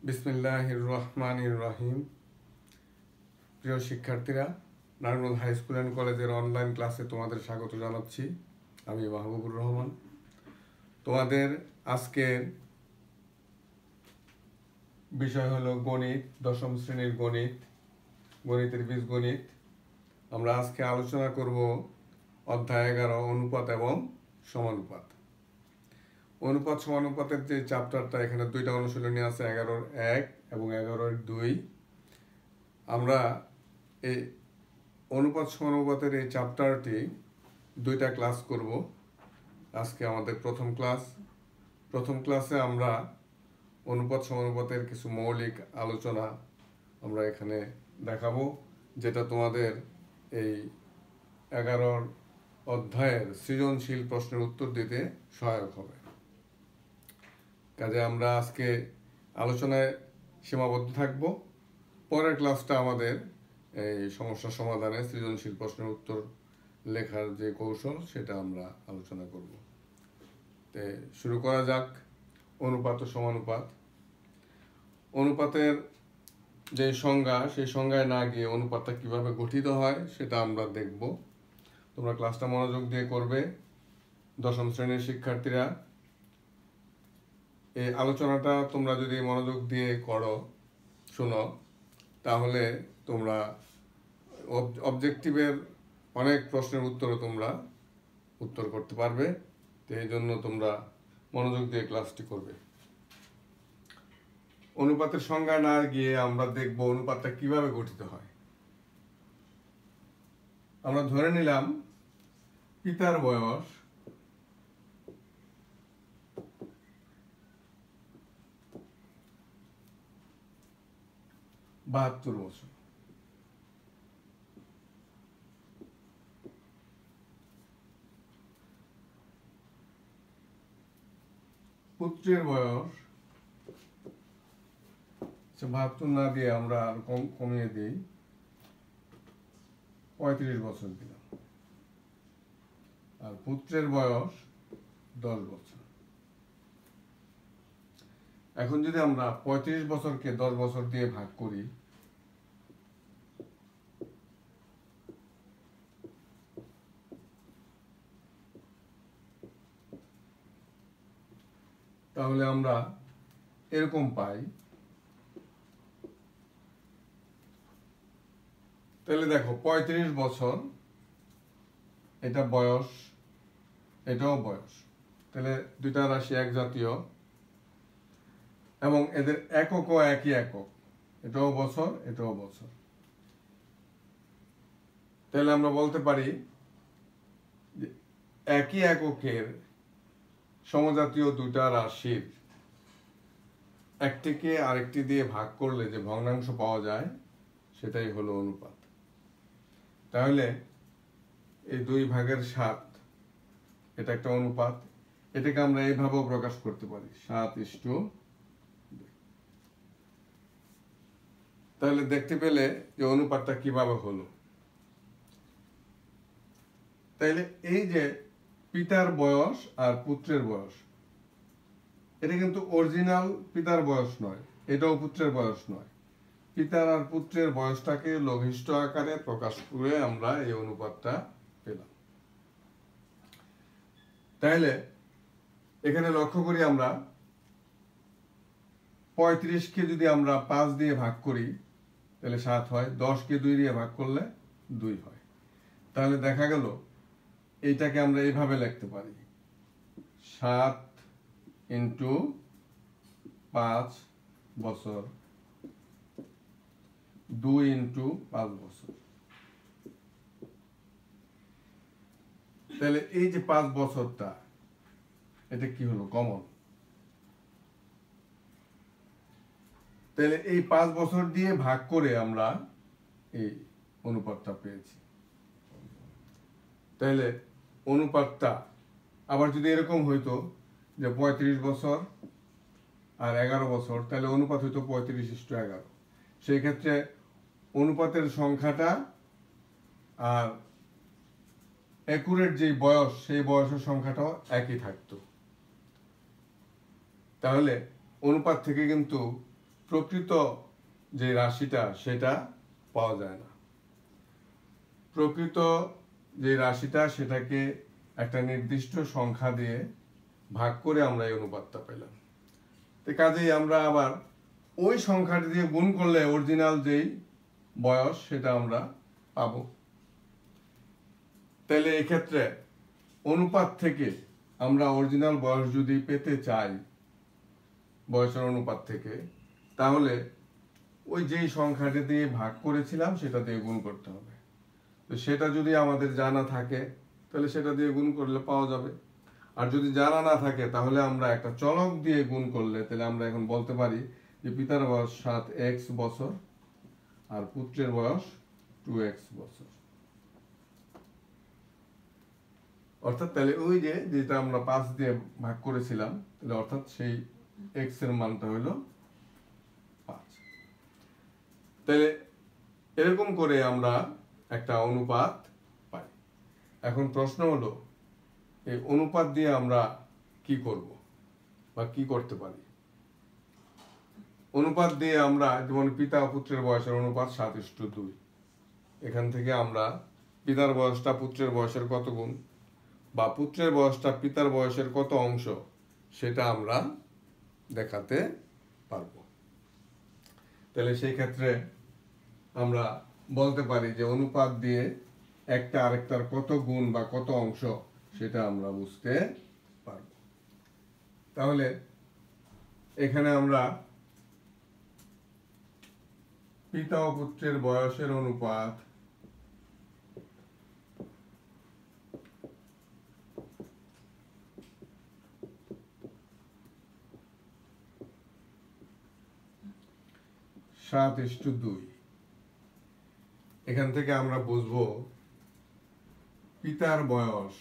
বিসমিল্লাহির রহমানির রহিম। প্রিয় শিক্ষার্থীরা, নারায়ণগঞ্জ হাই স্কুল অ্যান্ড কলেজের অনলাইন ক্লাসে তোমাদের স্বাগত জানাচ্ছি। আমি মাহবুবুর রহমান। তোমাদের আজকের বিষয় হলো গণিত, দশম শ্রেণীর গণিত, গণিতের বীজগণিত। আমরা আজকে আলোচনা করব অধ্যায় 11 অনুপাত এবং সমানুপাত। অনুপাত সমানুপাতের যে চ্যাপ্টারটা, এখানে দুইটা অনুশীলনী আছে, 11-1 এবং 11-2। আমরা এই অনুপাত সমানুপাতের এই চ্যাপ্টারটি দুইটা ক্লাস করব। আজকে আমাদের প্রথম ক্লাসে আমরা অনুপাত সমানুপাতের কিছু মৌলিক আলোচনা আমরা এখানে দেখাবো, যেটা তোমাদের এই 11 অধ্যায়ের সৃজনশীল প্রশ্নের উত্তর দিতে সহায়ক হবে। কাজে আমরা আজকে আলোচনায় সীমাবদ্ধ থাকব। পরের ক্লাসটা আমাদের এই সমস্যা সমাধানে সৃজনশীল প্রশ্নের উত্তর লেখার যে কৌশল, সেটা আমরা আলোচনা করব। তে শুরু করা যাক। অনুপাত ও সমানুপাত। অনুপাতের যে সংজ্ঞা, সেই সংজ্ঞায় না গিয়ে অনুপাতটা কিভাবে গঠিত হয় সেটা আমরা দেখব। তোমরা ক্লাসটা মনোযোগ দিয়ে করবে। দশম শ্রেণীর শিক্ষার্থীরা, এই আলোচনাটা তোমরা যদি মনোযোগ দিয়ে শোনো, তাহলে তোমরা অবজেক্টিভের অনেক প্রশ্নের উত্তরও তোমরা উত্তর করতে পারবে। তো এই জন্য তোমরা মনোযোগ দিয়ে ক্লাসটি করবে। অনুপাতের সংজ্ঞা না গিয়ে আমরা দেখব অনুপাতটা কিভাবে গঠিত হয়। আমরা ধরে নিলাম পিতার বয়স 72 বছর। পুত্রের বয়স 72 না দিয়ে আমরা আর কমিয়ে দিই, 35 বছর দিলাম। আর পুত্রের বয়স 10 বছর। এখন যদি আমরা 35 বছরকে 10 বছর দিয়ে ভাগ করি, তাহলে আমরা এরকম পাই। তাহলে দেখো, 35 বছর, এটা বয়স, এটাও বয়স। তাহলে দুইটা রাশি এক জাতীয় এবং এদের এককও একই একক। এটাও বছর, এটাও বছর। তাহলে আমরা বলতে পারি যে একই এককের সমজাতীয় দুটা রাশির একটিকে আরেকটি দিয়ে ভাগ করলে যে ভগ্নাংশ পাওয়া যায়, সেটাই হলো অনুপাত। তাহলে এই 2/7, এটা একটা অনুপাত। এটাকে আমরা এইভাবেও প্রকাশ করতে পারি, 7:2। তাহলে দেখতে পেলে যে অনুপাতটা কিভাবে হলো। তাইলে এই যে পিতার বয়স আর পুত্রের বয়স, এটা কিন্তু অরিজিনাল পিতার বয়স নয়, এটাও পুত্রের বয়স নয়। পিতার আর পুত্রের বয়সটাকে লঘিষ্ঠ আকারে প্রকাশ করে আমরা এই অনুপাতটা পেলাম। তাহলে এখানে লক্ষ্য করি, আমরা 35কে যদি আমরা 5 দিয়ে ভাগ করি তাহলে 7 হয়, 10কে 2 দিয়ে ভাগ করলে 2 হয়। তাহলে দেখা গেল এইটাকে আমরা এইভাবে লিখতে পারি, 7 × 5 বছর, 2 × 5 বছর। তাহলে এই যে 5 বছরটা, এটা কি হলো? কমন। তাহলে এই 5 বছর দিয়ে ভাগ করে আমরা এই অনুপাতটা পেয়েছি। তাহলে অনুপাতটা আবার যদি এরকম হইতো যে 35 বছর আর 11 বছর, তাহলে অনুপাত হইতো 35:11। সেই ক্ষেত্রে অনুপাতের সংখ্যাটা আর অ্যাকুরেট যে বয়স, সেই বয়সের সংখ্যাটাও একই থাকতো। তাহলে অনুপাত থেকে কিন্তু প্রকৃত যে রাশিটা সেটা পাওয়া যায় না। প্রকৃত যে রাশিটা সেটাকে একটা নির্দিষ্ট সংখ্যা দিয়ে ভাগ করে আমরা এই অনুপাতটা পেলাম। তো কাজেই আমরা আবার ওই সংখ্যাটি দিয়ে গুণ করলে অরিজিনাল যেই বয়স সেটা আমরা পাবো। তাহলে এক্ষেত্রে অনুপাত থেকে আমরা অরিজিনাল বয়স যদি পেতে চাই বয়সের অনুপাত থেকে, তাহলে ওই যেই সংখ্যাটি দিয়ে ভাগ করেছিলাম সেটা দিয়ে গুণ করতে হবে। তো সেটা যদি আমাদের জানা থাকে তাহলে সেটা দিয়ে গুণ করলে পাওয়া যাবে। আর যদি জানা না থাকে তাহলে আমরা একটা চলক দিয়ে গুণ করলে তাহলে আমরা এখন বলতে পারি যে পিতার বয়স 7x বছর আর পুত্রের বয়স 2x বছর। অর্থাৎ তাহলে ওই যে যেটা আমরা 5 দিয়ে ভাগ করেছিলাম, তাহলে অর্থাৎ সেই x এর মানটা হলো 5। তাহলে এরকম করে আমরা একটা অনুপাত পাই। এখন প্রশ্ন হলো এই অনুপাত দিয়ে আমরা কি করব বা কি করতে পারি। অনুপাত দিয়ে আমরা যেমন পিতা ও পুত্রের বয়সের অনুপাত 7:2, এখান থেকে আমরা পিতার বয়সটা পুত্রের বয়সের কত গুণ বা পুত্রের বয়সটা পিতার বয়সের কত অংশ সেটা আমরা দেখাতে পারব। তাহলে সেই ক্ষেত্রে আমরা বলতে পারি যে অনুপাত দিয়ে একটা আরেকটার কত গুণ বা কত অংশ সেটা আমরা বুঝতে পারব। তাহলে এখানে আমরা পিতা ও পুত্রের বয়সের অনুপাত সাত ইস্টু 2। এখান থেকে আমরা বুঝবো পিতার বয়স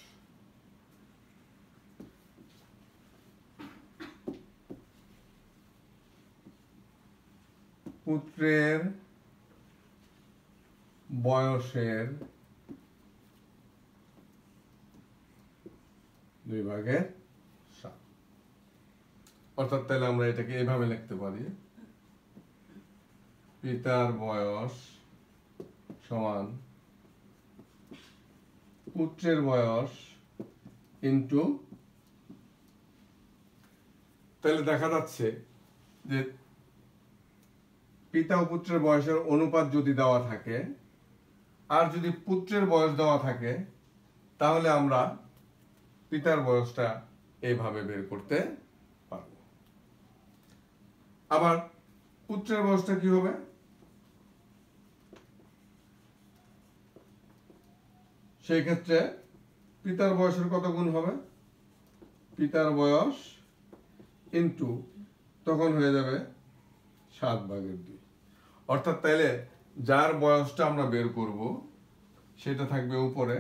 পুত্রের বয়সের 2/7। অর্থাৎ তাহলে আমরা এটাকে এভাবে লিখতে পারি, পিতার বয়স সমান পুত্রের বয়স ইন্টু। তাহলে দেখা যাচ্ছে যে পিতা ও পুত্রের বয়সের অনুপাত যদি দেওয়া থাকে আর যদি পুত্রের বয়স দেওয়া থাকে তাহলে আমরা পিতার বয়সটা এইভাবে বের করতে পারব। আবার পুত্রের বয়সটা কি হবে? সেই ক্ষেত্রে পিতার বয়সের কত গুণ হবে? পিতার বয়স ইন্টু, তখন হয়ে যাবে 7/2। অর্থাৎ তাইলে যার বয়সটা আমরা বের করব সেটা থাকবে উপরে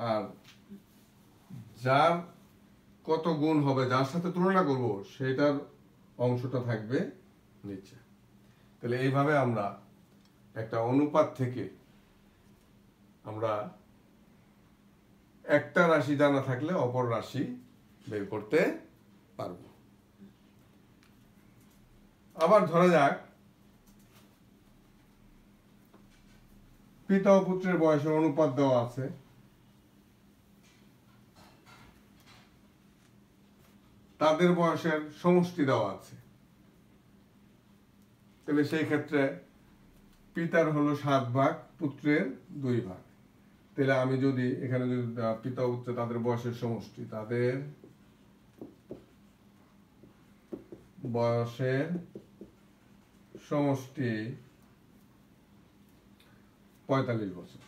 আর যার কত গুণ হবে যার সাথে তুলনা করব সেটার অংশটা থাকবে নিচে। তাহলে এইভাবে আমরা একটা অনুপাত থেকে আমরা একটা রাশি জানা থাকলে অপর রাশি বের করতে পারব। আবার ধরা যাক পিতা ও পুত্রের বয়সের অনুপাত দেওয়া আছে, তাদের বয়সের সমষ্টি দেওয়া আছে। তাহলে সেই ক্ষেত্রে পিতার হলো 7 ভাগ, পুত্রের 2 ভাগ। তাহলে আমি যদি এখানে যদি পিতা ও পুত্র তাদের বয়সের সমষ্টি, তাদের বয়সের সমষ্টি 45 বছর।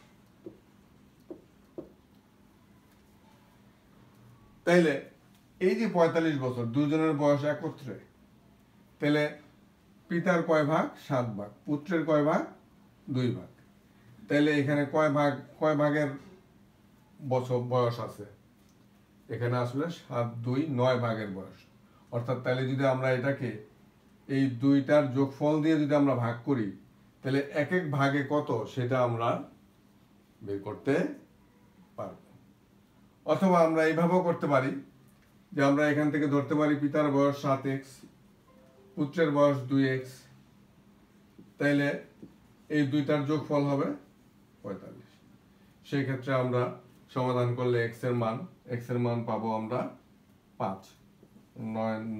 তাইলে এই যে 45 বছর দুজনের বয়স একত্রে, তাহলে পিতার কয় ভাগ? 7 ভাগ। পুত্রের কয় ভাগ? 2 ভাগ। তাহলে এখানে কয় ভাগের বছর বয়স আছে? এখানে আসলে 7 2 9 ভাগের বয়স। অর্থাৎ তাহলে যদি আমরা এটাকে এই দুইটার যোগফল দিয়ে যদি আমরা ভাগ করি তাহলে এক এক ভাগে কত সেটা আমরা বের করতে পারব। অথবা আমরা এইভাবেও করতে পারি যে আমরা এখান থেকে ধরতে পারি পিতার বয়স 7x পুত্রের বয়স 2x, তাইলে এই দুইটার যোগফল হবে 45। সেই ক্ষেত্রে আমরা সমাধান করলে x এর মান পাবো আমরা 5,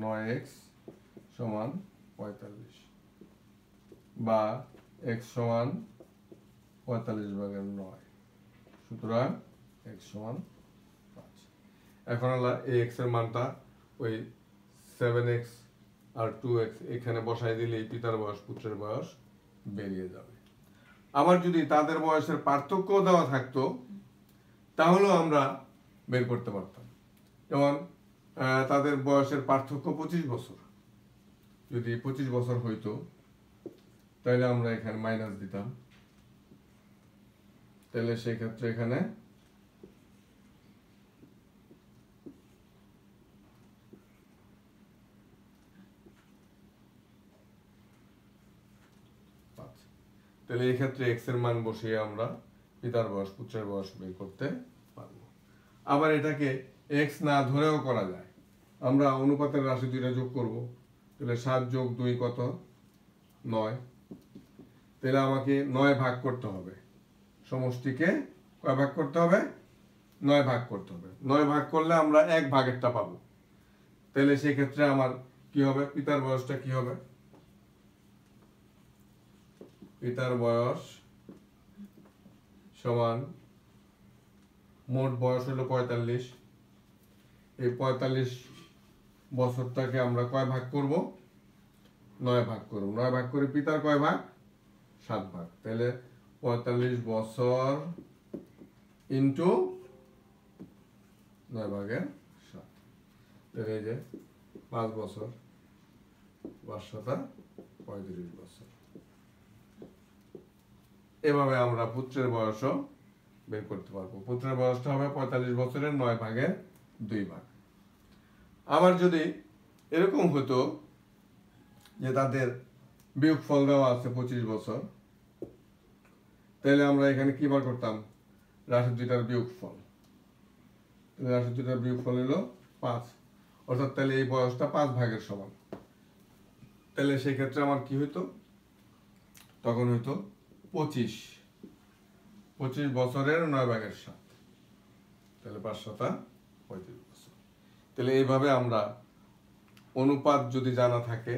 9x সমান 45, বা x সমান 45/9, সুতরাং x সমান 5। এখন এই x এর মানটা ওই 7x আর 2x এখানে বসাই দিলেই পিতার বয়স পুত্রের বয়স বেরিয়ে যাবে। আবার যদি তাদের বয়সের পার্থক্য দেওয়া থাকতো তাহলেও আমরা বের করতে পারতাম। যেমন তাদের বয়সের পার্থক্য 25 বছর, যদি 25 বছর হইতো তাহলে আমরা এখানে মাইনাস দিতাম, তাহলে সেই ক্ষেত্রে এখানে তাহলে এই ক্ষেত্রে x এর মান বসিয়ে আমরা পিতার বয়স পুত্রের বয়স বের করতে পারবো। আবার এটাকে x না ধরেও করা যায়, আমরা অনুপাতের রাশি দুইটা যোগ করব, তাহলে 7 যোগ 2 কত? 9। তাহলে আমাকে 9 ভাগ করতে হবে, সমষ্টিকে কয় ভাগ করতে হবে? 9 ভাগ করতে হবে। 9 ভাগ করলে আমরা 1 ভাগেরটা পাবো। তাহলে সেই ক্ষেত্রে আমার কি হবে? পিতার বয়সটা কি হবে? পিতার বয়স সমান মোট বয়স হলো 45, এই 45 বছরটাকে আমরা কয় ভাগ করব? 9 ভাগ করব। 9 ভাগ করে পিতার কয় ভাগ? 7 ভাগ। তাহলে 45 বছর ইন্টু 9 ভাগের 7, তাহলে এই যে 5 বছর, 35 বছর। এভাবে আমরা পুত্রের বয়সও বের করতে পারবো। পুত্রের বয়সটা হবে 45 বছরের 9 ভাগের 2 ভাগ। আবার যদি এরকম হতো যে তাদের বিয়োগফল দেওয়া আছে 25 বছর, তাহলে আমরা এখানে কি বার করতাম? রাশি দুইটার বিয়োগফল। রাশি দুইটার বিয়োগফল হলো 5, অর্থাৎ তাহলে এই বয়সটা 5 ভাগের সমান। তাহলে সেই ক্ষেত্রে আমার কি হইতো? তখন হইতো 25 বছরের 9 ভাগের 7, তাহলে 5 7 35 বছর। তাহলে এইভাবে আমরা অনুপাত যদি জানা থাকে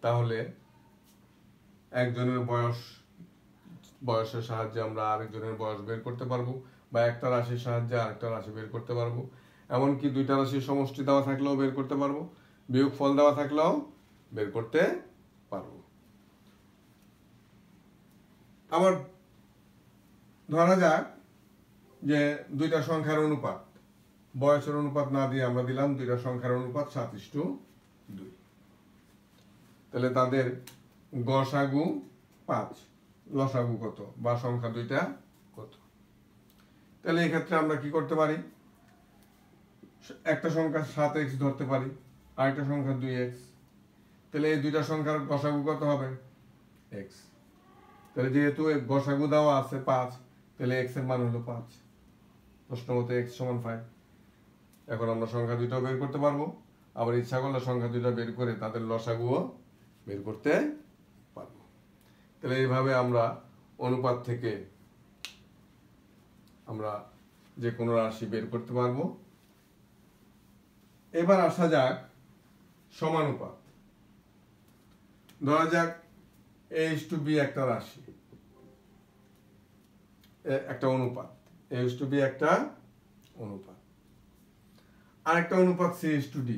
তাহলে একজনের বয়সের সাহায্যে আমরা আরেকজনের বয়স বের করতে পারবো, বা একটা রাশির সাহায্যে আরেকটা রাশি বের করতে পারবো। এমনকি দুইটা রাশির সমষ্টি দেওয়া থাকলেও বের করতে পারবো, বিয়োগফল দেওয়া থাকলেও বের করতে পারবো। আবার ধরা যাক যে দুইটা সংখ্যার অনুপাত, বয়সের অনুপাত না দিয়ে আমরা দিলাম দুইটা সংখ্যার অনুপাত 7:2, তাহলে তাদের গসাগু 5, লসাগু কত, বা সংখ্যা দুইটা কত? তাহলে এই ক্ষেত্রে আমরা কি করতে পারি? একটা সংখ্যা 7x ধরতে পারি, আরেকটা সংখ্যা 2x। তাহলে এই দুইটা সংখ্যার গসাগু কত হবে? x। তাহলে যেহেতু গসাগু দেওয়া আছে 5, তাহলে x এর মান হলো 5, প্রশ্ন মতে x সমান 5। এখন আমরা সংখ্যা দুইটাও বের করতে পারবো, আবার ইচ্ছা করলে সংখ্যা দুইটা বের করে তাদের লসাগুও বের করতে পারবো। তাহলে এইভাবে আমরা অনুপাত থেকে আমরা যে কোনো রাশি বের করতে পারবো। এবার আসা যাক সমানুপাত। ধরা যাক a:b একটা রাশি, একটা অনুপাত, a:b একটা অনুপাত, আরেকটা অনুপাত c:d।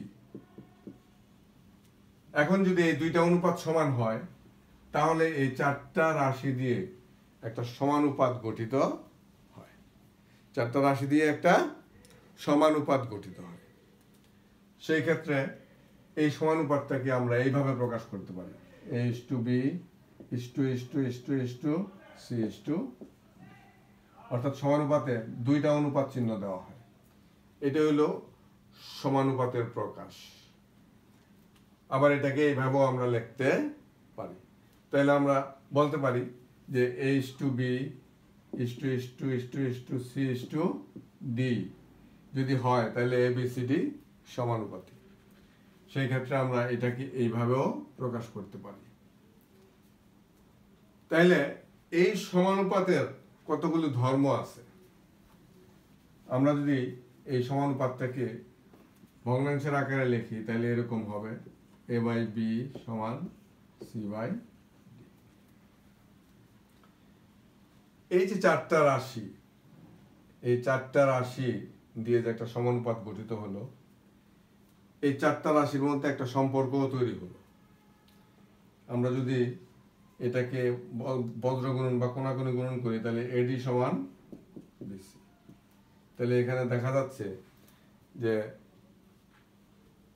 এখন যদি এই দুইটা অনুপাত সমান হয় তাহলে এই চারটা রাশি দিয়ে একটা সমানুপাত গঠিত হয়। চারটা রাশি দিয়ে একটা সমানুপাত গঠিত হয়। সেই ক্ষেত্রে এই সমানুপাতটাকে আমরা এইভাবে প্রকাশ করতে পারি, a:b c:d, অর্থাৎ সমানুপাতে দুইটা অনুপাত চিহ্ন দেওয়া হয়। এটা হলো সমানুপাতের প্রকাশ। আবার এটাকে এইভাবেও আমরা লিখতে পারি। তাহলে আমরা বলতে পারি যে a:b c:d যদি হয় তাহলে abcd সমানুপাতিক। সেই ক্ষেত্রে আমরা এটাকে এইভাবেও প্রকাশ করতে পারি। তাইলে এই সমানুপাতের কতগুলো ধর্ম আছে। আমরা যদি এই সমানুপাতটাকে ভগ্নাংশের আকারে লিখি তাহলে এরকম হবে a/b সমান c/d। এই যে চারটা রাশি, এই চারটা রাশি দিয়ে যে একটা সমানুপাত গঠিত হলো, এই চারটা রাশির মধ্যে একটা সম্পর্কও তৈরি হলো। আমরা যদি এটাকে বজ্রগুণন বা কোণাকুণি গুণন করি তাহলে AD সমান BC। তাহলে এখানে দেখা যাচ্ছে যে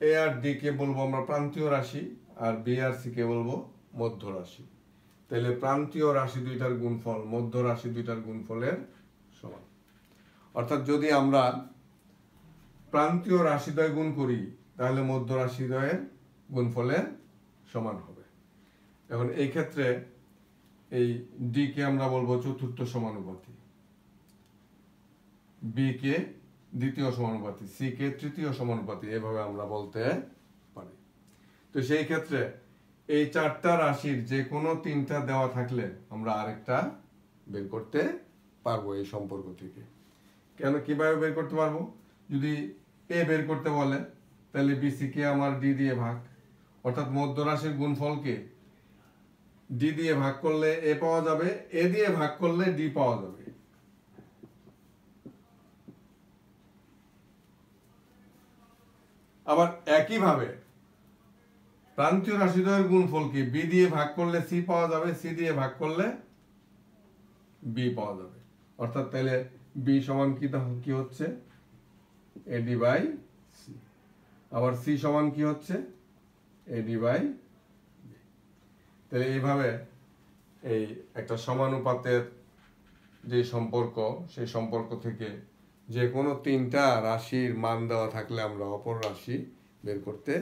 A আর D কে বলবো আমরা প্রান্তীয় রাশি, আর B আর C কে বলবো মধ্য রাশি। তাহলে প্রান্তীয় রাশি দুইটার গুণফল মধ্য রাশি দুইটার গুণফলের সমান। অর্থাৎ যদি আমরা প্রান্তীয় রাশিদ্বয় গুণ করি তাহলে মধ্য রাশিদ্বয়ের গুণফলের সমান হবে। এখন এই ক্ষেত্রে এই D কে আমরা বলবো চতুর্থ সমানুপাতী, B কে দ্বিতীয় সমানুপাতী, C কে তৃতীয় সমানুপাতী, এভাবে আমরা বলতে পারি। তো সেই ক্ষেত্রে এই চারটা রাশির যে কোনো তিনটা দেওয়া থাকলে আমরা আরেকটা বের করতে পারবো এই সম্পর্ক থেকে। কেন, কিভাবে বের করতে পারবো? যদি A বের করতে বলে তাহলে BC কে আমার D দিয়ে ভাগ, অর্থাৎ মধ্য রাশির গুণফলকে D দিয়ে ভাগ করলে A পাওয়া যাবে, A দিয়ে ভাগ করলে D পাওয়া যাবে। আবার একইভাবে প্রান্তীয় রাশিদ্বয়ের গুণফলকে B দিয়ে ভাগ করলে C পাওয়া যাবে, C দিয়ে ভাগ করলে B পাওয়া যাবে। অর্থাৎ তাহলে B সমান কি হচ্ছে AD/C, আবার C সমান কি হচ্ছে AD/B। তাহলে এইভাবে এই একটা সমানুপাতের যে সম্পর্ক, সেই সম্পর্ক থেকে যে কোনো তিনটা রাশির মান দেওয়া থাকলে আমরা অপর রাশি বের করতে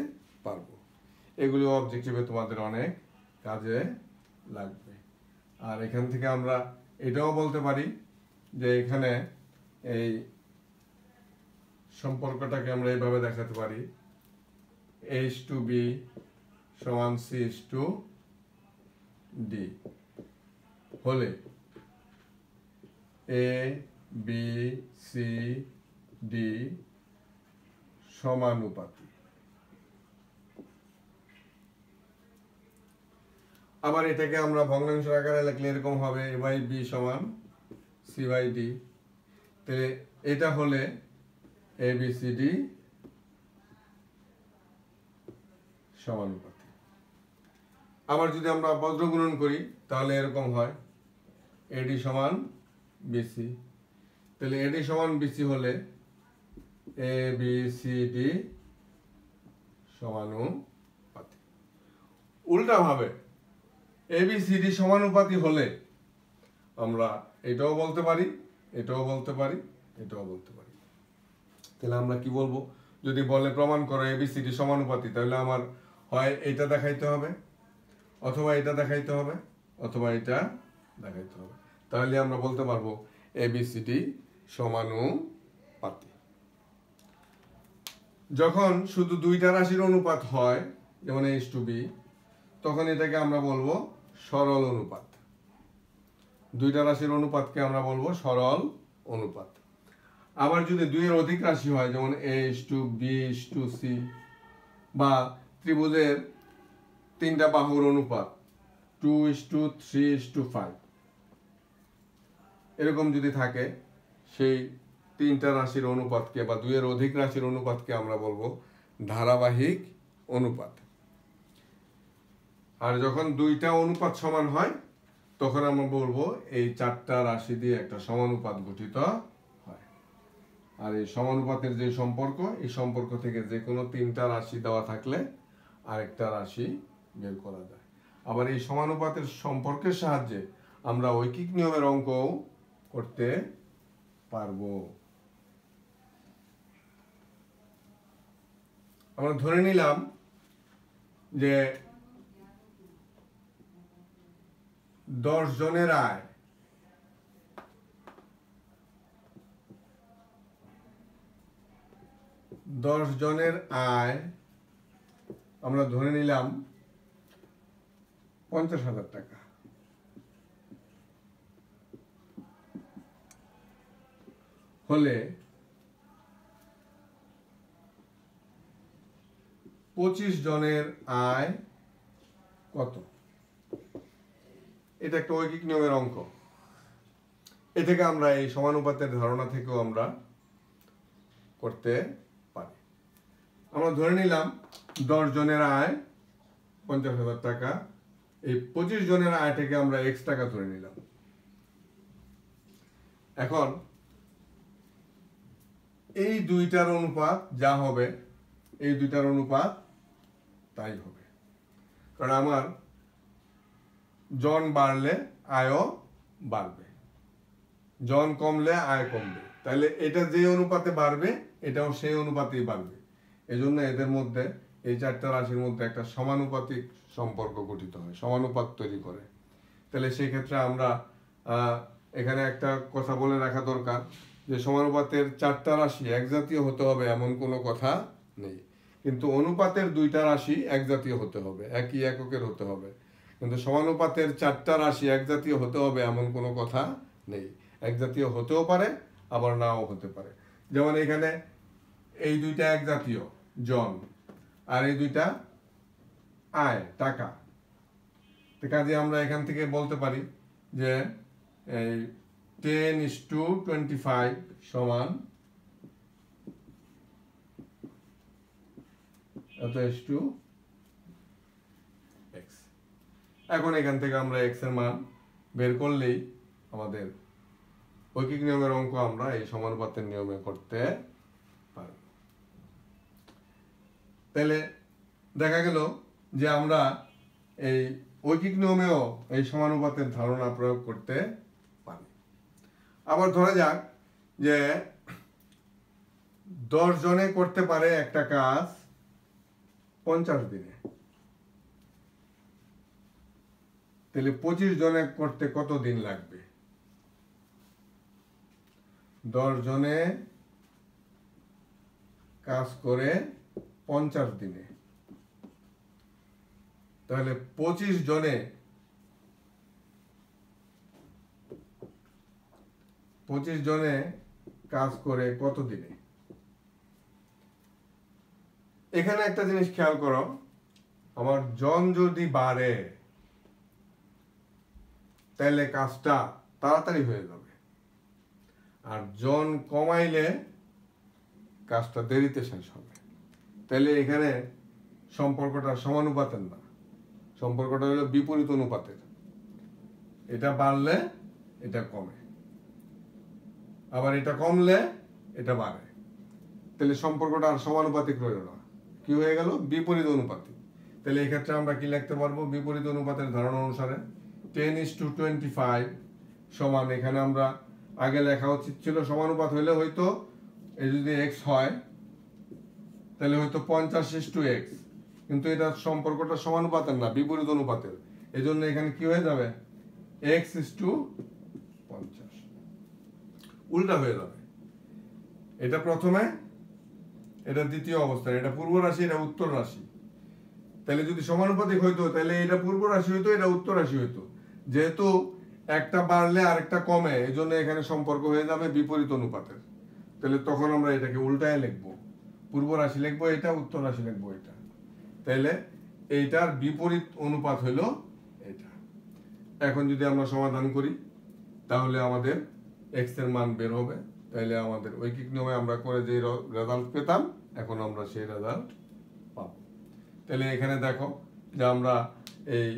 পারবো। এগুলো অবজেক্টিভে তোমাদের অনেক কাজে লাগবে। আর এখান থেকে আমরা এটাও বলতে পারি যে এখানে এই সম্পর্কটাকে আমরা এইভাবে দেখাতে পারি H/B সমান C/D হলে A/B/C/D সমানুপাতী। আবার এটাকে আমরা ভগ্নাংশের আকারে লিখলে এরকম হবে A/B সমান C/D। তাহলে এটা হলে ABCD সমানুপাতী। আবার যদি আমরা বজ্রগুণন করি তাহলে এরকম হয় AD সমান BC। তাহলে AD সমান BC হলে ABCD সমানুপাতী। উল্টা ভাবে ABCD সমানুপাতী হলে আমরা এটাও বলতে পারি, এটাও বলতে পারি, এটাও বলতে পারি। তাহলে আমরা কি বলবো? যদি বলে প্রমাণ করো ABCD সমানুপাতী, তাহলে আমার হয় এটা দেখাইতে হবে, অথবা এটা দেখাইতে হবে, অথবা এটা দেখাইতে হবে। তাহলে আমরা বলতে পারবো ABCD সমানুপাতী। যখন শুধু দুইটা রাশির অনুপাত হয়, যেমন H/B, তখন এটাকে আমরা বলবো সরল অনুপাত। দুইটা রাশির অনুপাতকে আমরা বলবো সরল অনুপাত। আবার যদি দুইয়ের অধিক রাশি হয়, যেমন A/B/C, বা ত্রিভুজের তিনটা বাহুর অনুপাত 2:3:5, এরকম যদি থাকে, সেই তিনটা রাশির অনুপাতকে বা দুইয়ের অধিক রাশির অনুপাতকে আমরা বলবো ধারাবাহিক অনুপাত। আর যখন দুইটা অনুপাত সমান হয় তখন আমরা বলবো এই চারটা রাশি দিয়ে একটা সমানুপাত গঠিত হয়। আর এই সমানুপাতের যে সম্পর্ক, এই সম্পর্ক থেকে যে কোনো তিনটা রাশি দেওয়া থাকলে আরেকটা রাশি বের করা যায়। আবার এই সমানুপাতের সম্পর্কের সাহায্যে আমরা ঐকিক নিয়মের অঙ্কও করতে পারবো। আমরা ধরে নিলাম যে 10 জনের আয় 10 জনের আয় আমরা ধরে নিলাম 50,000 টাকা। হলে 25 জনের আয় কত? এটা একটা ঐকিক নিয়মের অঙ্ক। এ থেকে আমরা এই সমানুপাতের ধারণা থেকেও আমরা করতে পারি। আমরা ধরে নিলাম 10 জনের আয় 50,000 টাকা, এই 25 জনের আয় থেকে আমরা x টাকা ধরে নিলাম। এখন এই দুইটার অনুপাত যা হবে, এই দুইটার অনুপাত তাই হবে, কারণ আমার জন বাড়লে আয়ও বাড়বে, জন কমলে আয় কমবে, তাহলে এটা যে অনুপাতে বাড়বে এটাও সেই অনুপাতেই বাড়বে। এজন্য এদের মধ্যে, এই চারটা রাশির মধ্যে একটা সমানুপাতিক সম্পর্ক গঠিত হয়, সমানুপাত তৈরি করে। তাহলে সেই ক্ষেত্রে আমরা এখানে একটা কথা বলে রাখা দরকার যে সমানুপাতের চারটা রাশি একজাতীয় হতে হবে এমন কোনো কথা নেই, কিন্তু অনুপাতের দুইটা রাশি একজাতীয় হতে হবে, একই এককের হতে হবে, কিন্তু সমানুপাতের চারটা রাশি একজাতীয় হতে হবে এমন কোনো কথা নেই। একজাতীয় হতেও পারে আবার নাও হতে পারে। যেমন এখানে এই দুইটা একজাতীয়, জন, আর এই দুইটা আয়, টাকা। কাজে আমরা এখান থেকে বলতে পারি যে এই 10:25 সমান এত x। এখন এখান থেকে আমরা x এর মান বের করলেই আমাদের ঐকিক নিয়মের অঙ্ক আমরা এই সমানুপাতের নিয়মে করতে পারব। তাহলে দেখা গেল যে আমরা এই ঐকিক নিয়মেও এই সমানুপাতের ধারণা প্রয়োগ করতে পারি। আবার ধরা যাক যে 10 জনে করতে পারে একটা কাজ 50 দিনে, তাহলে 25 জনে করতে কত দিন লাগবে? 10 জনে কাজ করে 50 দিনে, তাহলে 25 জনে কাজ করে কত দিনে? এখানে একটা জিনিস খেয়াল করো, আমার জন যদি বাড়ে তাহলে কাজটা তাড়াতাড়ি হয়ে যাবে, আর জন কমাইলে কাজটা দেরিতে শেষ হবে। তাহলে এখানে সম্পর্কটা সমানুপাতের না, সম্পর্কটা হলো বিপরীত অনুপাতের। এটা বাড়লে এটা কমে, আবার এটা কমলে এটা বাড়ে, তাহলে সম্পর্কটা আর সমানুপাতিক রইল না, কি হয়ে গেল? বিপরীত অনুপাতিক। তাহলে এই ক্ষেত্রে আমরা কি লিখতে পারবো? বিপরীত অনুপাতের ধারণা অনুসারে 10:25 সমান, এখানে আমরা আগে লেখা উচিত ছিল সমানুপাত হইলে হয়তো এই যদি x হয় তাহলে হয়তো 50:x, কিন্তু এটা সম্পর্কটা সমানুপাতের না, বিপরীত অনুপাতের। এই জন্য এখানে কি হয়ে যাবে? x:50, উল্টা হয়ে যাবে। এটা প্রথমে, এটা দ্বিতীয় অবস্থায়, এটা পূর্ব রাশি, এটা উত্তর রাশি। তাহলে যদি সমানুপাতিক হইতো তাহলে এটা পূর্ব রাশি হইতো, এটা উত্তর রাশি হইতো। যেহেতু একটা বাড়লে আরেকটা কমে, এই জন্য এখানে সম্পর্ক হয়ে যাবে বিপরীত অনুপাতের। তাহলে তখন আমরা এটাকে উল্টায় লিখবো, পূর্ব রাশি লিখবো এটা, উত্তর রাশি লিখবো এটা। তাহলে এইটার বিপরীত অনুপাত হইলো এটা। এখন যদি আমরা সমাধান করি তাহলে আমাদের x এর মান বের হবে। তাহলে আমাদের ঐকিক নিয়মে আমরা করে যে রেজাল্ট পেতাম, এখন আমরা সেই রেজাল্ট পাবো। তাহলে এখানে দেখো যে আমরা এই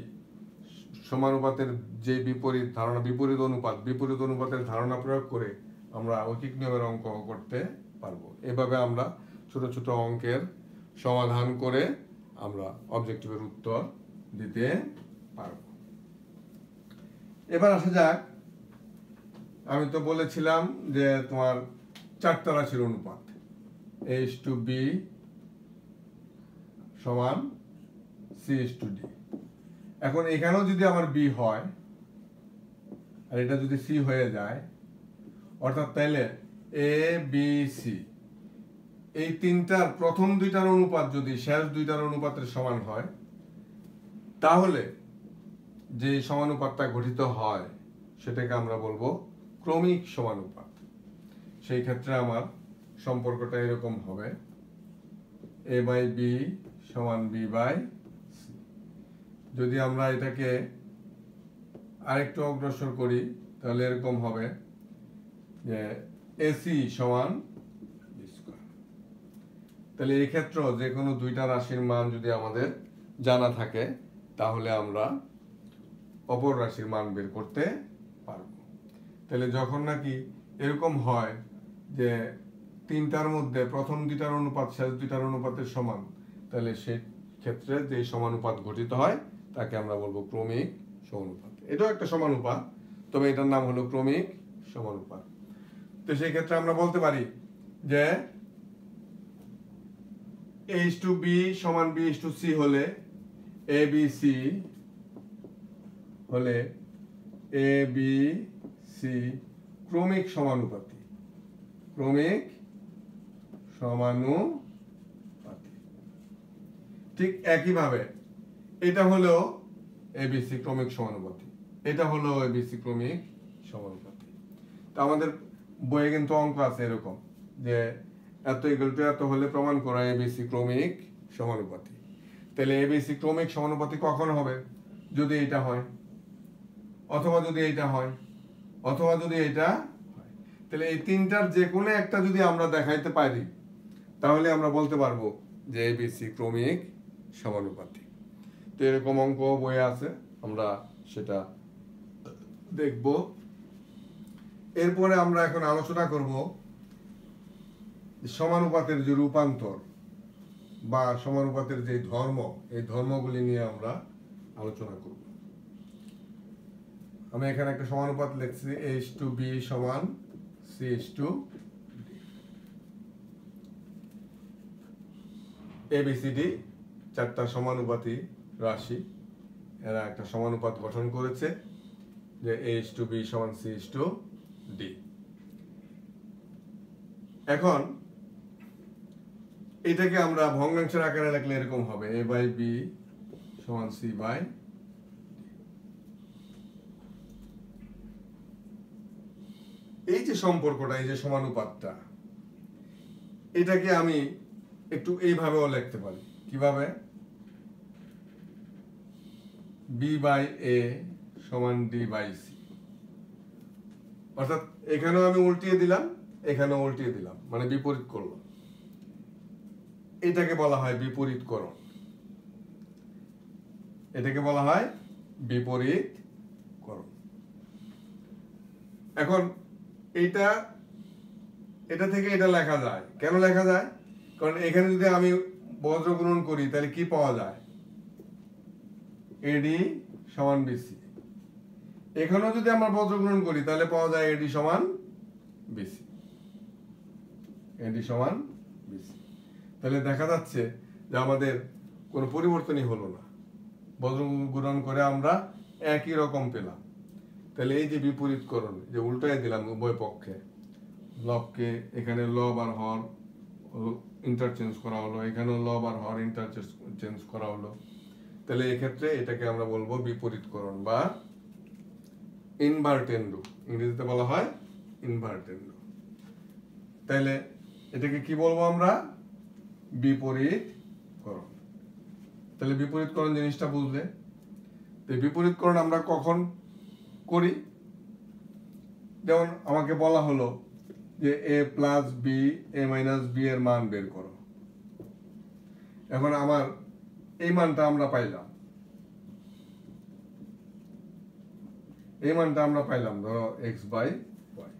সমানুপাতের যে বিপরীত ধারণা, বিপরীত অনুপাতের ধারণা প্রয়োগ করে আমরা ঐকিক নিয়মের অঙ্ক করতে পারবো। এভাবে আমরা ছোট ছোট অঙ্কের সমাধান করে আমরা অবজেক্টিভের উত্তর দিতে পারব। এবার আসা যাক, আমি তো বলেছিলাম যে তোমার চারটা রাশির অনুপাত a:b সমান c:d। এখন এখানেও যদি আমার b হয় আর এটা যদি c হয়ে যায়, অর্থাৎ তাইলে a b c এই তিনটার প্রথম দুইটার অনুপাত যদি শেষ দুইটার অনুপাতের সমান হয়, তাহলে যে সমানুপাতটা গঠিত হয় সেটাকে আমরা বলবো ক্রমিক সমানুপাত। সেই ক্ষেত্রে আমার সম্পর্কটা এরকম হবে, a বাই বি সমান b বাই সি। যদি আমরা এটাকে আরেকটু অগ্রসর করি তাহলে এরকম হবে যে এসি সমান বি স্কয়ার। তাহলে এই ক্ষেত্রে যে কোনো দুইটা রাশির মান যদি আমাদের জানা থাকে তাহলে আমরা অপর রাশির মান বের করতে পারব। তাহলে যখন নাকি এরকম হয় যে তিনটার মধ্যে প্রথম দুইটার অনুপাত শেষ দুইটার অনুপাতের সমান, তাহলে সেই ক্ষেত্রে যে সমানুপাত গঠিত হয় তাকে আমরা বলবো ক্রমিক সমানুপাত। এটাও একটা সমানুপাত, তবে এটার নাম হলো ক্রমিক সমানুপাত। তো সেই ক্ষেত্রে আমরা বলতে পারি যে a/b সমান b/c হলে abc হলে abc ক্রমিক সমানুপাতি। ক্রমিক সমানুপাতি। ঠিক একইভাবে এটা হলো abc ক্রমিক সমানুপাতি, এটা হলো abc ক্রমিক সমানুপাতি। তো আমাদের বইয়ে কিন্তু অঙ্ক আছে এরকম যে এত ইকুয়াল টু এত হলে প্রমাণ করা abc ক্রমিক সমানুপাতি। তাহলে abc ক্রমিক সমানুপাতি কখন হবে? যদি এটা হয়, অথবা যদি এটা হয়, অথবা যদি এটা হয়। তাহলে এই তিনটার যে কোনো একটা যদি আমরা দেখাইতে পারি তাহলে আমরা বলতে পারবো যে abc ক্রমিক সমানুপাতি। তো এরকম অঙ্ক বইয়ে আছে, আমরা সেটা দেখব। এরপরে আমরা এখন আলোচনা করব সমানুপাতের যে রূপান্তর বা সমানুপাতের যে ধর্ম, এই ধর্মগুলি নিয়ে আমরা আলোচনা করব। আমি এখানে একটা সমানুপাত লিখছি, a/b সমান c/d। ABCD চারটা সমানুপাতি রাশি, এরা একটা সমানুপাত গঠন করেছে যে a/b সমান c/d। এখন এটাকে আমরা ভগ্নাংশের আকারে লিখলে এরকম হবে, a বাই b সমান c বাই। এই যে সম্পর্কটা, এই যে সমানুপাতটা, এটাকে আমি একটু এইভাবেও লিখতে পারি। কিভাবে? b বাই a সমান d বাই c। অর্থাৎ এখানেও আমি উল্টিয়ে দিলাম, এখানেও উল্টিয়ে দিলাম, মানে বিপরীত করলাম। এটাকে বলা হয় বিপরীতকরণ। এটাকে বলা হয় বিপরীতকরণ। এখন এটা থেকে এটা লেখা যায়। কেন লেখা যায়? কারণ এখানে যদি আমি বজ্র গুণন করি তাহলে কি পাওয়া যায়? AD সমান BC। এখানেও যদি আমরা বজ্র গুণন করি তাহলে পাওয়া যায় AD সমান BC। AD সমান BC। তাহলে দেখা যাচ্ছে যে আমাদের কোনো পরিবর্তনই হলো না, বজ্র গুণন করে আমরা একই রকম পেলাম। তাহলে এই যে বিপরীতকরণ, যে উল্টায় দিলাম উভয় পক্ষে, লবকে এখানে লব আর হর ইন্টারচেঞ্জ করা হলো, এখানেও লব আর হর ইন্টারচেঞ্জ করা হলো। তাহলে এক্ষেত্রে এটাকে আমরা বলবো বিপরীতকরণ বা ইনভার্টেন্ডো, ইংরেজিতে বলা হয় ইনভার্টেন্ডো। তাহলে এটাকে কি বলবো আমরা? বিপরীতকরণ। তাহলে বিপরীতকরণ জিনিসটা বুঝলে, তো বিপরীতকরণ আমরা কখন করি? যেমন আমাকে বলা হলো যে a plus B a minus B এর মান বের করো। এখন আমার এই মানটা আমরা পাইলাম, এই মানটা আমরা পাইলাম ধরো x বাই y।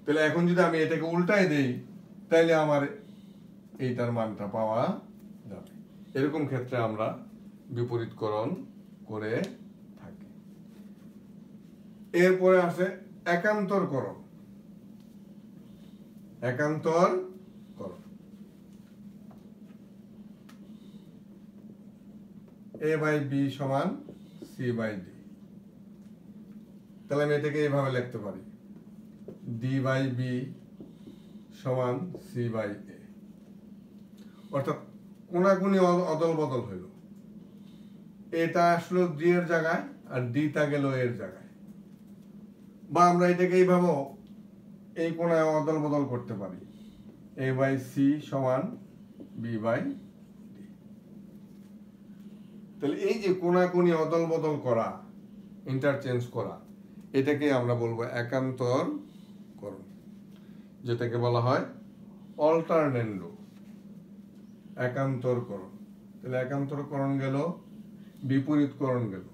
তাহলে এখন যদি আমি এটাকে উল্টায় দেই তাহলে আমার এইটার মানটা পাওয়া যাবে। এরকম ক্ষেত্রে আমরা বিপরীতকরণ করে থাকি। এরপরে আসে একান্তরকরণ। একান্তরকরণ, a বাই b সমান c বাই d। তাহলে আমি এটাকে এইভাবে লিখতে পারি, d বাই b সমান c বাই a। অর্থাৎ কোনাকুনি অদল বদল হইল, এটা আসলো ডি এর জায়গায় আর ডিটা গেল এর জায়গায়। বা আমরা এটাকে এইভাবে এই কোনায় অদল বদল করতে পারি, এ বাই সি সমান বি বাই ডি। তাহলে এই যে কোনাকুনি অদল বদল করা, ইন্টারচেঞ্জ করা, এটাকে আমরা বলবো একান্তরকরণ, যেটাকে বলা হয় অল্টারনেন্ডো, একান্তরকরণ। তাহলে একান্তরকরণ গেল, বিপরীতকরণ গেল।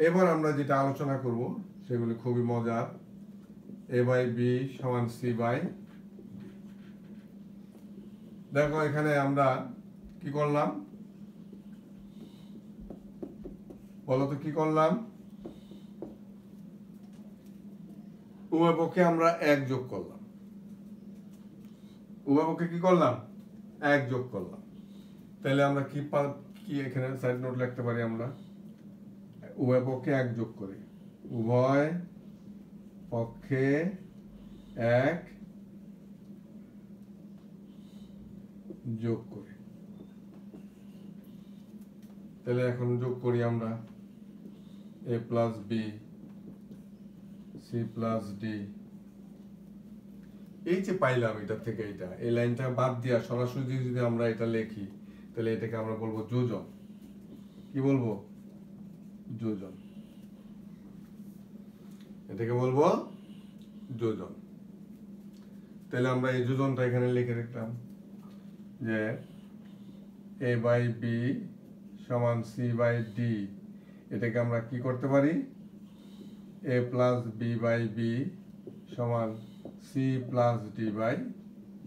এবার আমরা যেটা আলোচনা করব সেগুলি খুবই মজার। এ বাই বি সমান সি বাই ডি। দেখো এখানে আমরা কি করলাম, বলতো কি করলাম? উভয় পক্ষে আমরা এক যোগ করলাম, উভয় পক্ষে কি করলাম? এক যোগ করলাম। তাহলে আমরা কি এখানে সাইড নোট লিখতে পারি? আমরা উভয় পক্ষে এক যোগ করি, উভয় পক্ষে এক যোগ করি। তাহলে এখন যোগ করি আমরা, A plus B C plus D. এই যে পাইলাম এটা থেকে, এটা এই লাইনটা বাদ দিয়া সরাসরি যদি আমরা এটা লিখি, তাহলে এটাকে আমরা বলবো যোজন। কি বলবো? যোজন। এটাকে বলবো যোজন। তাহলে আমরা এই যোজনটা এখানে লিখে রাখলাম যে এ বাই বি সমান সি বাই ডি। এটাকে আমরা কি করতে পারি? A plus B by B সমান C plus D by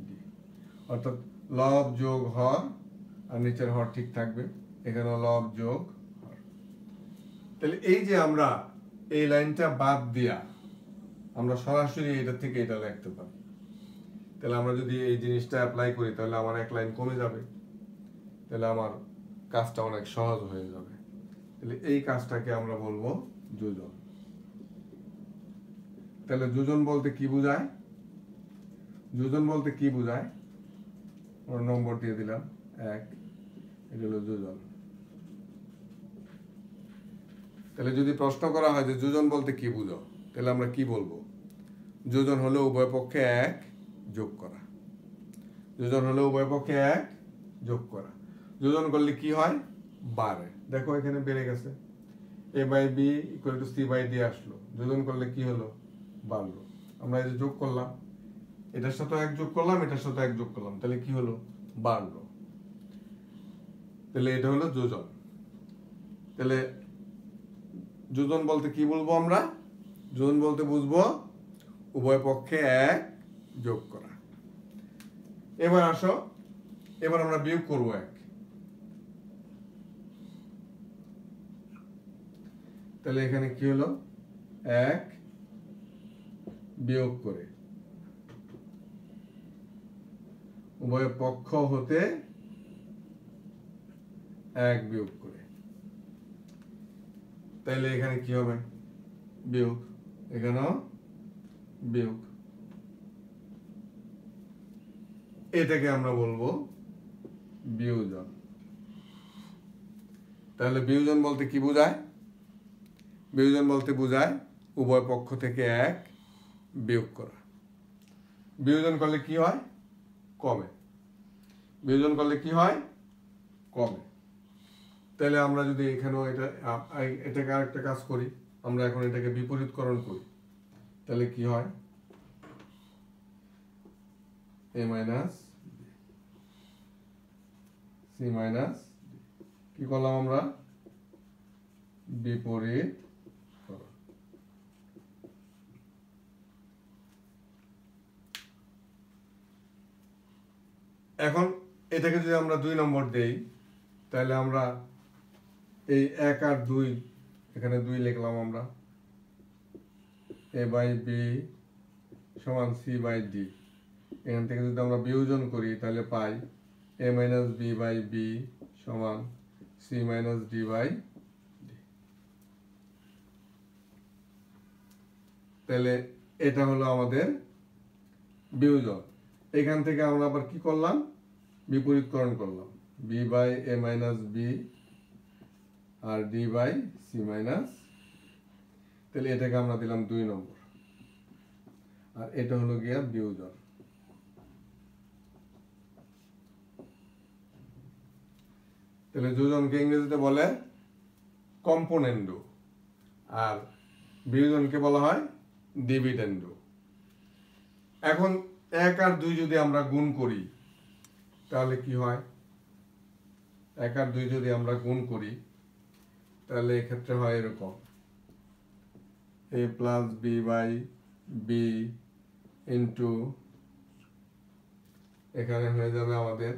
D. অর্থাৎ লব যোগ হর, আর নিচের হর ঠিক থাকবে, এখানে লব যোগ হর। তাহলে এই যে আমরা এই লাইনটা বাদ দিয়া আমরা সরাসরি এটা থেকে এটা লিখতে পারি। তাহলে আমরা যদি এই জিনিসটা অ্যাপ্লাই করি, তাহলে আমার এক লাইন কমে যাবে, তাহলে আমার কাজটা অনেক সহজ হয়ে যাবে। তাহলে এই কাজটাকে আমরা বলবো যোজন। তাহলে যোজন বলতে কি বোঝায়? যোজন বলতে কি বোঝায়? ওর নম্বর দিয়ে দিলাম 1, এটা হলো যোজন। তাহলে যদি প্রশ্ন করা হয় যে যোজন বলতে কি বুঝো, তাহলে আমরা কি বলবো? যোজন হলো উভয় পক্ষে এক যোগ করা। যোজন হলো উভয় পক্ষে এক যোগ করা। যোজন করলে কি হয়? বাড়ে। দেখো এখানে বেড়ে গেছে, A by B equal to C by D আসলো। যোজন করলে কি হলো? বাড়লো। আমরা এই যে যোগ করলাম, এটার সাথে এক যোগ করলাম, এটার সাথে এক যোগ করলাম, তাহলে কি হলো? বাড়লো। তাহলে এটা হলো যোজন। তাহলে যোজন বলতে কি বলবো আমরা? যোজন বলতে বুঝবো উভয় পক্ষে এক যোগ করা। এবার আসো, এবার আমরা বিয়োগ করবো এক। তাহলে এখানে কি হলো? এক বিয়োগ করে, উভয় পক্ষ হতে এক বিয়োগ করে। তাইলে এখানে কি হবে? বিয়োগ, এখানেও বিয়োগ। এটাকে আমরা বলবো বিয়োজন। তাহলে বিয়োজন বলতে কি বোঝায়? বিয়োজন বলতে বোঝায় উভয় পক্ষ থেকে এক বিয়োগ করা। বিয়োজন করলে কি হয়? কমে। বিয়োজন করলে কি হয়? কমে। তাহলে আমরা যদি এখানেও এটাকে আরেকটা কাজ করি, আমরা এখন এটাকে বিপরীতকরণ করি, তাহলে কি হয়? এ মাইনাস সি মাইনাস, কি করলাম আমরা? বিপরীত। এখন এটাকে যদি আমরা 2 নম্বর দেই, তাহলে আমরা এই 1 আর 2, এখানে 2 লিখলাম আমরা, এ বাই বি সমান সি বাই ডি। এখান থেকে যদি আমরা বিয়োজন করি, তাহলে পাই A minus B by B সমান C minus D by D. তাহলে এটা হলো আমাদের বিয়োজন। এখান থেকে আমরা আবার কি করলাম, বিপরীতকরণ করলাম, B by A minus B আর ডি বাই সি মাইনাস, তাহলে এটাকে আমরা দিলাম 2 নম্বর, আর এটা হলো গিয়া বিয়োজন। তাহলে যোজনকে ইংরেজিতে বলে কম্পোনেন্ডো, আর বিয়োজনকে বলা হয় ডিভিডেন্ডো। এখন 1 আর 2 যদি আমরা গুণ করি তাহলে কি হয়, 1 আর 2 যদি আমরা গুণ করি তাহলে এক্ষেত্রে হয় এরকম, a plus B by B into, এখানে হয়ে যাবে আমাদের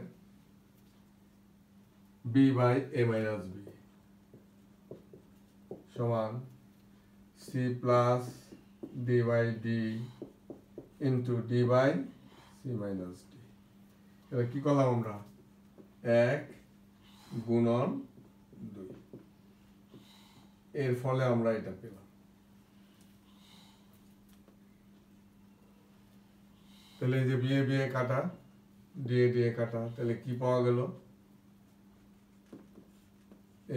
B by A minus B সমান C plus D by D into D by C minus D. এবার কি করলাম আমরা, 1 গুণন 2, এর ফলে আমরা এটা পেলাম। তাহলে এই যে বিয়ে বিয়ে কাটা, দিয়ে দিয়ে কাটা, তাহলে কি পাওয়া গেল,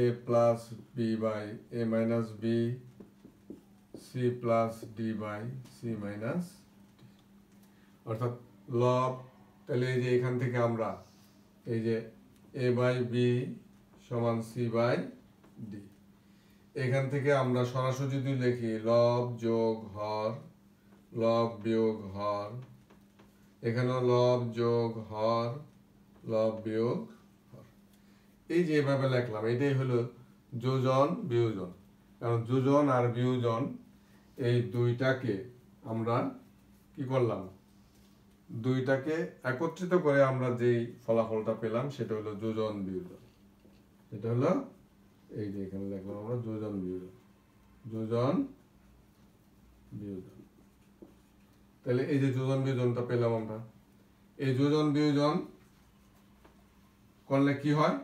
a plus B by A minus B C plus D by C minus D, অর্থাৎ লব। তাহলে এই যে এখান থেকে আমরা এই যে এ বাই বি সমান সি বাই ডি, এখান থেকে আমরা সরাসরি যদি লিখি লব যোগ হর, লব বিয়োগ হর, এখানেও লব যোগ হর, লব বিয়োগ হর, এই যে এভাবে লিখলাম, এটাই হলো যোজন বিয়োজন। কারণ যোজন আর বিয়োজন এই দুইটাকে আমরা কি করলাম, দুইটাকে একত্রিত করে আমরা যেই ফলাফলটা পেলাম সেটা হলো যোজন বিয়োজন। এটা হলো এই যে এখানে লিখলাম আমরা যোজন বিয়োজন, যোজন বিয়োজন। তাহলে এই যে যোজন বিয়োজনটা পেলাম আমরা, এই যোজন বিয়োজন করলে কি হয়,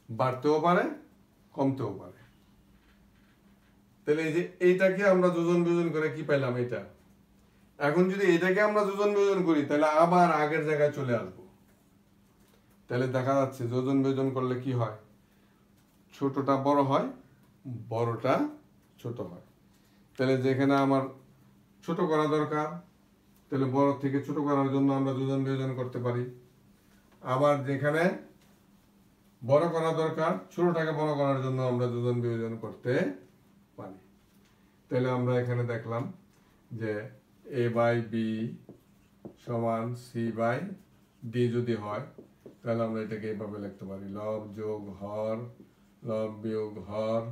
বাড়তেও পারে কমতেও পারে। তাহলে এই যে এইটাকে আমরা যোজন বিয়োজন করে কি পেলাম, এটা। এখন যদি এটাকে আমরা যোজন বিয়োজন করি তাহলে আবার আগের জায়গায় চলে আসবো। তাহলে দেখা যাচ্ছে যোজন বিয়োজন করলে কি হয়, ছোটটা বড় হয়, বড়টা ছোট হয়। তাহলে যেখানে আমার ছোট করা দরকার, তাহলে বড় থেকে ছোট করার জন্য আমরা যোজন বিয়োজন করতে পারি। আবার যেখানে বড় করা দরকার, ছোটটাকে বড় করার জন্য আমরা যোজন বিয়োজন করতে পারি। তাহলে আমরা এখানে দেখলাম যে এ বাই বি সমান সি বাই ডি যদি হয় তাহলে আমরা এটাকে এভাবে লিখতে পারি, লব যোগ হর, লব বিয়োগ হর,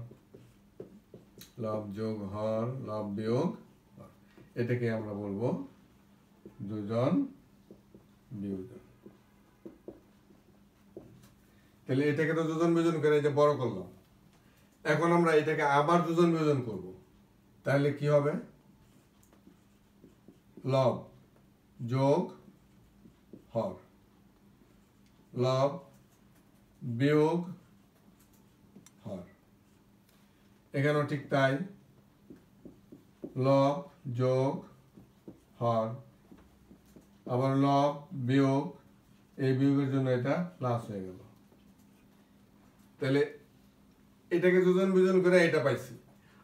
লব যোগ হর, লব বিয়োগ হর। এটাকে আমরা বলবো যোজন বিয়োজন। তাহলে এটাকে তো যোজন বিয়োজন করে এই যে বড় করলাম, এখন আমরা এটাকে আবার যোজন বিয়োজন করব, তাহলে কি হবে, লব যোগ হর, লব বিয়োগ হর, এখানেও ঠিক তাই, লব যোগ হর, আবার লব বিয়োগ, এই বিয়োগের জন্য এটা প্লাস হয়ে গেল। তাহলে এটাকে যোজন বিয়োজন করে এটা পাইছি,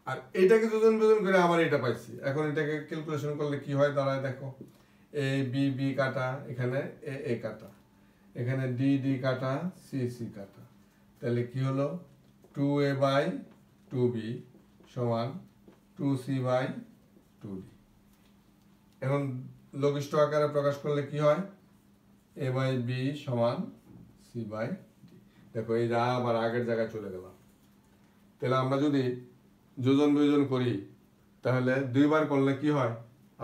আর এটাকে যোজন বিয়োজন করে আবার এটা পাইছি। এখন এটাকে ক্যালকুলেশন করলে কি হয় দাঁড়ায়, দেখো এ বি বি কাটা, এখানে এ এ কাটা, এখানে ডি ডি কাটা, সি সি কাটা, তাহলে কি হলো 2a বাই 2b সমান 2c বাই 2d। এখন লঘিষ্ঠ আকারে প্রকাশ করলে কি হয়, a বাই b সমান c বাই d। দেখো এই যা আবার আগের জায়গায় চলে গেলাম। তাহলে আমরা যদি যোজন বিয়োজন করি তাহলে দুইবার করলে কি হয়,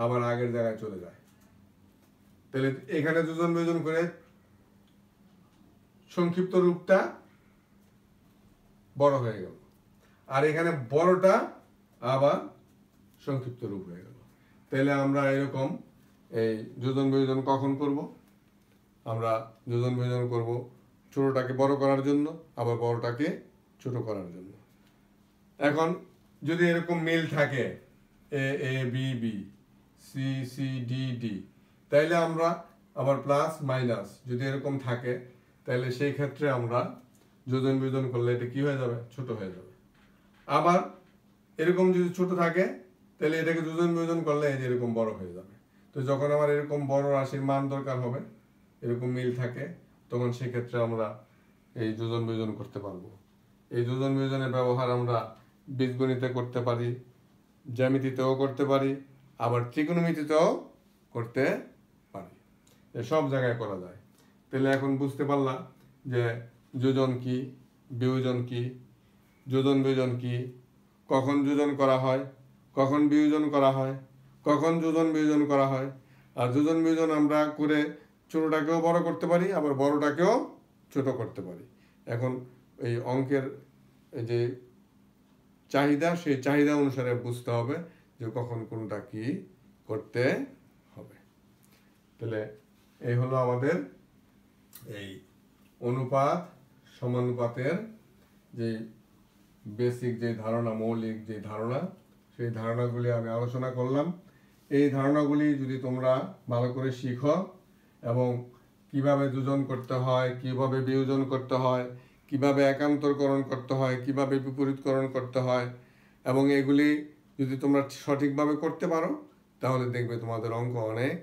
আবার আগের জায়গায় চলে যায়। তাহলে এখানে যোজন বিয়োজন করে সংক্ষিপ্ত রূপটা বড় হয়ে গেল, আর এখানে বড়টা আবার সংক্ষিপ্ত রূপ হয়ে গেল। তাহলে আমরা এরকম এই যোজন বিয়োজন কখন করব, আমরা যোজন বিয়োজন করব ছোটটাকে বড় করার জন্য, আবার বড়টাকে ছোট করার জন্য। এখন যদি এরকম মিল থাকে A A B B C C D D, তাইলে আমরা আবার প্লাস মাইনাস যদি এরকম থাকে, তাহলে সেই ক্ষেত্রে আমরা যোজন বিয়োজন করলে এটা কি হয়ে যাবে, ছোট হয়ে যাবে। আবার এরকম যদি ছোট থাকে তাহলে এটাকে যোজন বিয়োজন করলে এই যে এরকম বড় হয়ে যাবে। তো যখন আমার এরকম বড় রাশির মান দরকার হবে, এরকম মিল থাকে, তখন সেক্ষেত্রে আমরা এই যোজন বিয়োজন করতে পারবো। এই যোজন বিয়োজনের ব্যবহার আমরা বীজগণিতে করতে পারি, জ্যামিতিতেও করতে পারি, আবার ত্রিকোণমিতিতেও করতে পারি, সব জায়গায় করা যায়। তাহলে এখন বুঝতে পারলাম যে যোজন কি, বিয়োজন কি, যোজন বিয়োজন কি, কখন যোজন করা হয়, কখন বিয়োজন করা হয়, কখন যোজন বিয়োজন করা হয়। আর যোজন বিয়োজন আমরা করে ছোটটাকেও বড় করতে পারি, আবার বড়টাকেও ছোট করতে পারি। এখন এই অঙ্কের যে চাহিদা, সেই চাহিদা অনুসারে বুঝতে হবে যে কখন কোনটা কি করতে হবে। তাহলে এই হলো আমাদের এই অনুপাত সমানুপাতের যে বেসিক যে ধারণা, মৌলিক যে ধারণা, সেই ধারণাগুলি আমি আলোচনা করলাম। এই ধারণাগুলি যদি তোমরা ভালো করে শিখো এবং কিভাবে যোজন করতে হয়, কিভাবে বিয়োজন করতে হয়, কিভাবে একান্তরকরণ করতে হয়, কিভাবে বিপরীতকরণ করতে হয়, এবং এগুলি যদি তোমরা সঠিকভাবে করতে পারো, তাহলে দেখবে তোমাদের অঙ্ক অনেক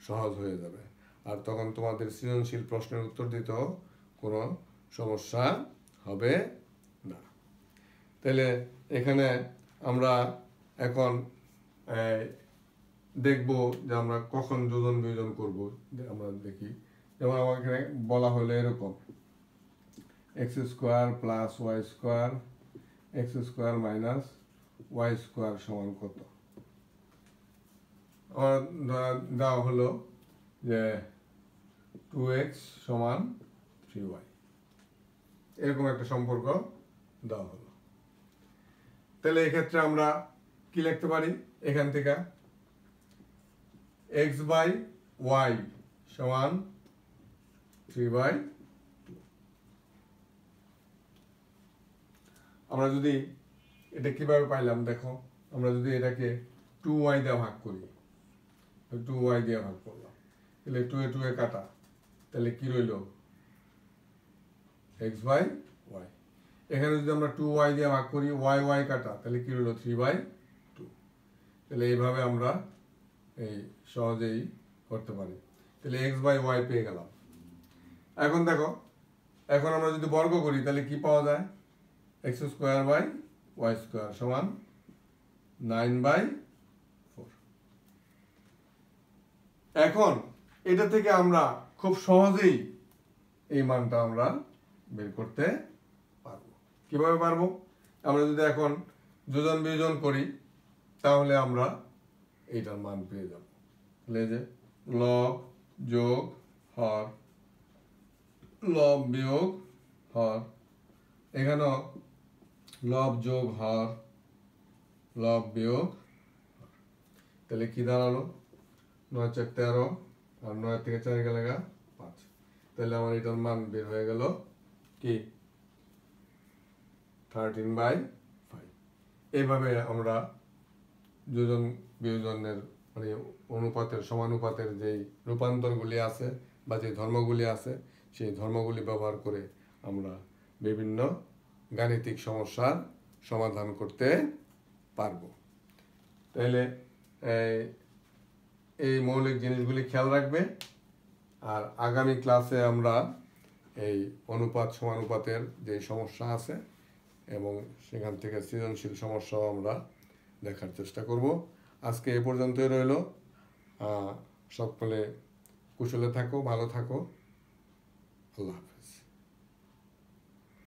সহজ হয়ে যাবে। আর তখন তোমাদের সৃজনশীল প্রশ্নের উত্তর দিতেও কোনো সমস্যা হবে না। তাহলে এখানে আমরা এখন দেখব যে আমরা কখন যোজন বিয়োজন করব। আমরা দেখি, যেমন আমার এখানে বলা হলো এরকম X square plus Y square, X square minus Y square সমান কত। আমার দেওয়া হলো যে 2x সমান 3y, এরকম একটা সম্পর্ক দেওয়া হলো। তাহলে এক্ষেত্রে আমরা কি লিখতে পারি, এখান থেকে x বাই y সমান 3/2। আমরা যদি এটা কিভাবে পাইলাম দেখো, আমরা যদি এটাকে 2y দিয়ে ভাগ করি, 2y দিয়ে ভাগ করলাম, তাহলে 2 এ 2 এ কাটা, তাহলে কি রইল x বাই y। এখানে যদি আমরা 2y দিয়ে ভাগ করি, y কাটা, তাহলে কি রইল 3/2। তাহলে এইভাবে আমরা এই সহজেই করতে পারি। তাহলে x বাই y পেয়ে গেলাম। এখন দেখো, এখন আমরা যদি বর্গ করি তাহলে কি পাওয়া যায়, x square by Y square সমান 9/4। এখন এটা থেকে আমরা খুব সহজেই এই মানটা আমরা বের করতে পারবো। কিভাবে পারবো, আমরা যদি এখন যোজন বিয়োজন করি তাহলে আমরা এইটার মান পেয়ে যাব। তাহলে যে লব যোগ হর, লব বিয়োগ হর, এখানেও লব যোগ হর, লব বিয়োগ, তাহলে কি দাঁড়ালো 9 × 4 = 13, আর 9 থেকে 4 গেলে 5। তাহলে আমার এটার মান বের হয়ে গেল কি 13/5। এইভাবে আমরা যোজন বিয়োজনের মানে অনুপাতের সমানুপাতের যেই রূপান্তরগুলি আছে বা যে ধর্মগুলি আছে, সেই ধর্মগুলি ব্যবহার করে আমরা বিভিন্ন গাণিতিক সমস্যার সমাধান করতে পারবো। তাহলে এই মৌলিক জিনিসগুলি খেয়াল রাখবে। আর আগামী ক্লাসে আমরা এই অনুপাত সমানুপাতের যে সমস্যা আছে এবং সেখান থেকে সৃজনশীল সমস্যাও আমরা দেখার চেষ্টা করব। আজকে এ পর্যন্তই রইল। সকলে কুশলে থাকো, ভালো থাকো। আল্লাহ হাফেজ।